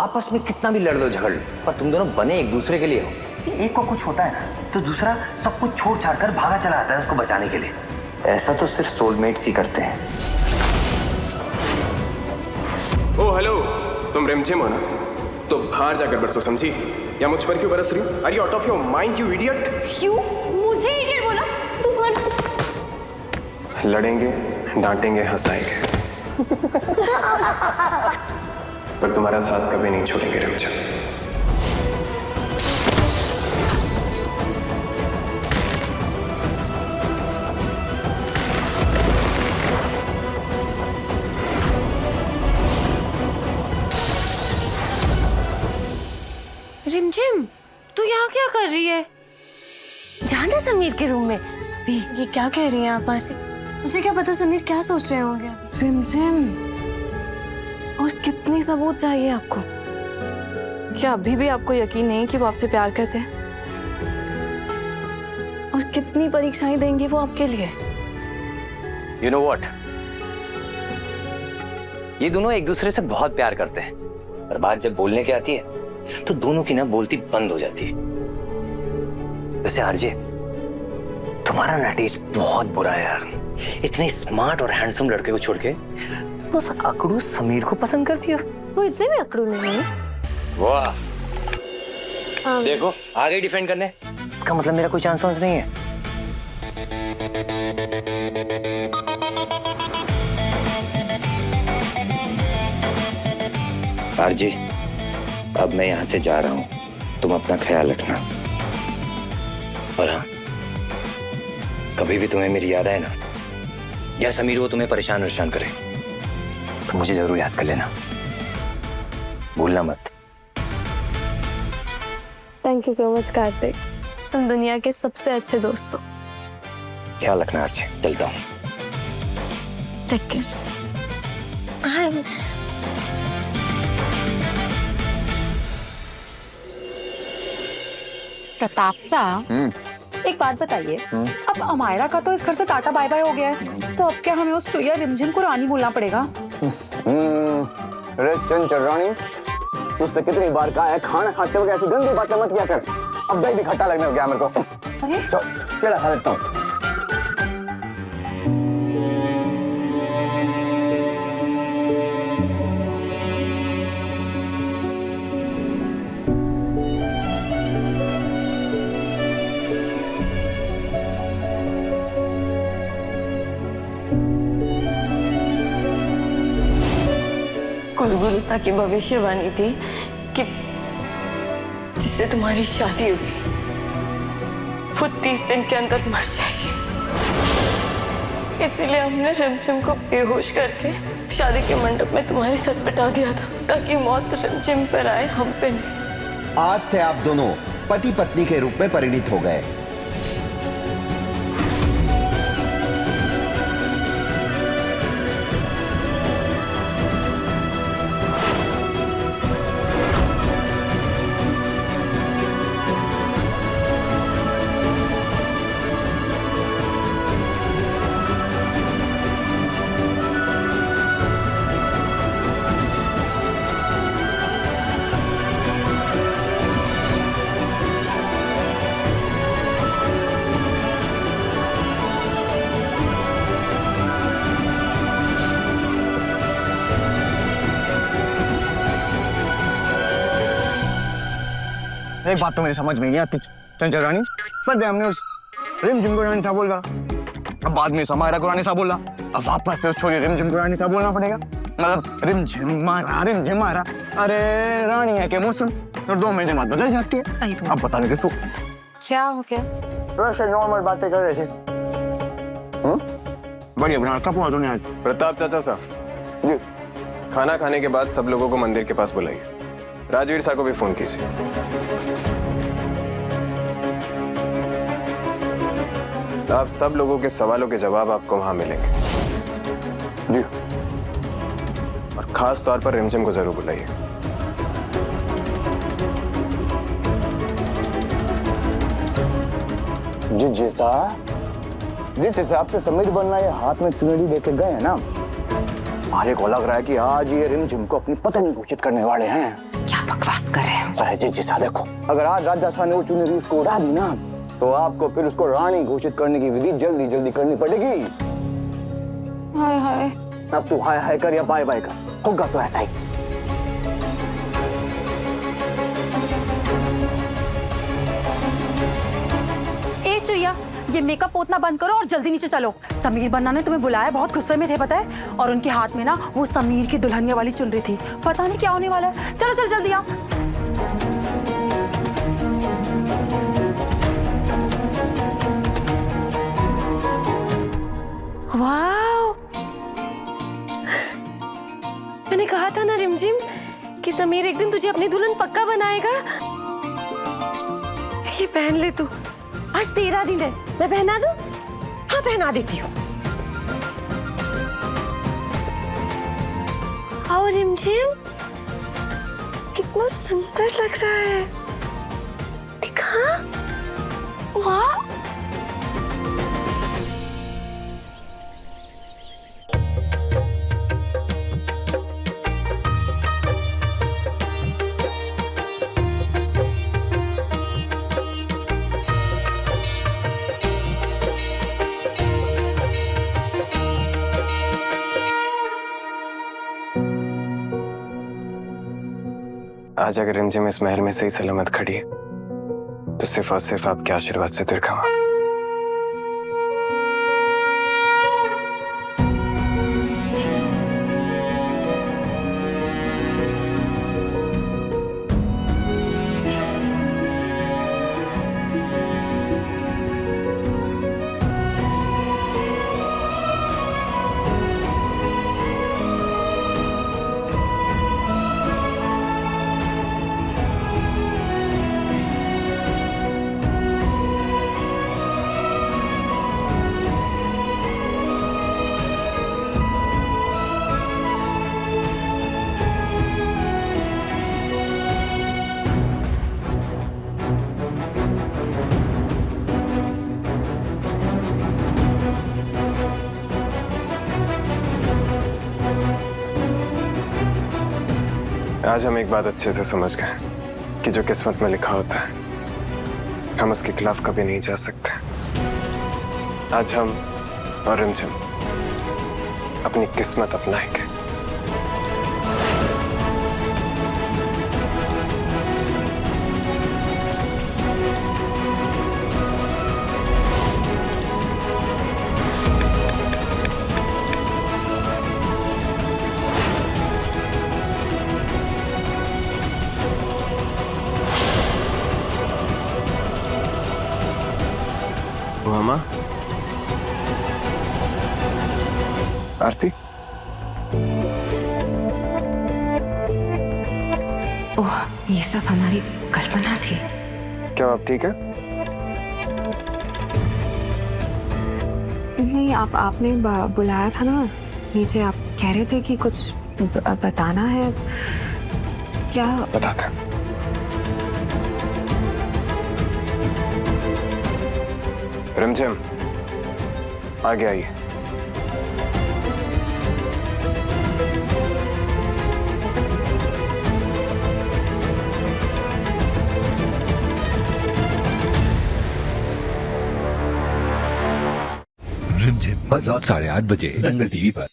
आपस में कितना भी लड़ लो झगड़ लो, पर तुम दोनों बने एक दूसरे के लिए हो। एक को कुछ होता है ना तो दूसरा सब कुछ छोड़ छाड़ कर भागा चला आता है उसको बचाने के लिए। ऐसा तो सिर्फ सोलमेट्स ही करते हैं। ओ हेलो, तुम रिमझिम हो ना? तो बाहर जाकर बरसो, समझी? या मुझ पर क्यों बरस रही हो? Are you out of your mind you idiot? क्यों? मुझे इडियट बोला? तुम लड़ेंगे, डांटेंगे, हंसाएंगे पर तुम्हारा साथ कभी नहीं छोड़ेंगे रिमझिम। रिमझिम, तू यहाँ क्या कर रही है? जाना समीर के रूम में। ये क्या कह रही हैं आप मासी? मुझे क्या पता समीर क्या सोच रहे होंगे। रिमझिम, और कितनी सबूत चाहिए आपको? क्या अभी भी आपको यकीन नहीं कि वो आपसे प्यार करते हैं? और कितनी परीक्षाएं देंगे वो आपके लिए? You know what? ये दोनों एक दूसरे से बहुत प्यार करते हैं, पर बात जब बोलने की आती है तो दोनों की ना बोलती बंद हो जाती है। वैसे आरजे, तुम्हारा ना टेस्ट बहुत बुरा है यार। इतने स्मार्ट और हैंडसम लड़के को छोड़ के तुम उस अकड़ू समीर को पसंद करती हो। वो इतने भी अकड़ू नहीं है। वाह, देखो आ गई डिफेंड करने। इसका मतलब मेरा कोई चांस नहीं है। आरजे, अब मैं यहाँ से जा रहा हूँ, तुम अपना ख्याल रखना। और हाँ, कभी भी तुम्हें मेरी याद आए ना, या समीर वो तुम्हें परेशान करे, तो मुझे जरूर याद कर लेना, भूलना मत। Thank you so much Kartik, तुम दुनिया के सबसे अच्छे दोस्त हो। ख्याल रखना आरजे, चलता हूँ। Take care. प्रताप साहब, एक बात बताइए, अब अमायरा का तो इस घर से टाटा बाय बाय हो गया है, तो अब क्या हमें उस चुईया रिमझिम को रानी बोलना पड़ेगा? अरे चंचल, तुझसे कितनी बार कहा है खाना खाते वक्त ऐसी गंदी बातें मत किया कर। अब दही भी खट्टा लगने लग गया मेरे को। अरे चल, केला खा लेता हूँ। कुलगुरु सा की भविष्यवाणी थी कि जिससे तुम्हारी शादी होगी वो 30 दिन के अंदर मर जाएगी। इसीलिए हमने रिमझिम को बेहोश करके शादी के मंडप में तुम्हारे साथ बिठा दिया था, ताकि मौत रिमझिम पर आए, हम पे नहीं। आज से आप दोनों पति पत्नी के रूप में परिणित हो गए। एक बात तो मेरी समझ में नहीं आती चंचल रानी, पर हमने उस रिमझिम को रानी सा बोला, अब बाद में समायरा को रानी सा बोला, अब वापस से उस छोरी रिमझिम को रानी सा बोलना पड़ेगा। मतलब रिमझिम मारा। अरे रानी है के मौसम और 2 महीने बाद बदल जाती है। सही तो। अब बता दे किसको क्या हो गया? वैसे नॉर्मल बातें कर रहे थे। बढ़िया बना कब हुआ तूने आज? प्रताप चाचा साहब जी, खाना खाने के बाद सब लोगों को मंदिर के पास बुलाइए। राजवीर साहब को भी फोन कीजिए। आप सब लोगों के सवालों के जवाब आपको वहां मिलेंगे जी, और खास तौर पर रिमझिम को जरूर बुलाइए। जिस हिसाब से समीर बनना ये हाथ में चुनरी लेके गए हैं ना, हमारे को लग रहा है कि आज ये रिमझिम को अपनी पत्नी घोषित करने वाले हैं। क्या बकवास कर रहे हो। अरे जी जीजा देखो, अगर आज राजा ने वो चुनरी उसको उड़ा दी ना, तो आपको फिर उसको रानी घोषित करने की विधि जल्दी जल्दी करनी पड़ेगी। हाय हाय। अब तू हाय हाय कर या बाय बाय कर, होगा तो ऐसा ही। ए सुइया, ये मेकअप पोतना बंद करो और जल्दी नीचे चलो। समीर बन्ना ने तुम्हें बुलाया, बहुत गुस्से में थे पता है, और उनके हाथ में ना वो समीर की दुल्हनिया वाली चुनरी थी। पता नहीं क्या होने वाला है। चलो चल जल्दी आ। वाओ, मैंने कहा था ना रिमझिम कि समीर एक दिन तुझे अपनी दुल्हन पक्का बनाएगा। ये पहन ले तू, आज तेरा दिन है। मैं पहना दूं? हाँ पहना देती हूँ। आओ रिमझिम, कितना सुंदर लग रहा है। दिखा, वाह। आज अगर रिमझिम इस महल में सही सलामत खड़ी है तो सिर्फ और सिर्फ आपके आशीर्वाद से दीर्घा। आज हम एक बात अच्छे से समझ गए कि जो किस्मत में लिखा होता है हम उसके खिलाफ कभी नहीं जा सकते। आज हम और रिमझिम अपनी किस्मत अपनाएंगे। मामा, आरती, ओह, ये सब हमारी कल्पना थी। क्या आप ठीक है? नहीं, आपने बुलाया था ना नीचे, आप कह रहे थे कि कुछ बताना है। क्या? बताते हैं। रिमझिम, आगे आइए। रिमझिम रात 8:30 बजे दंगल टीवी पर।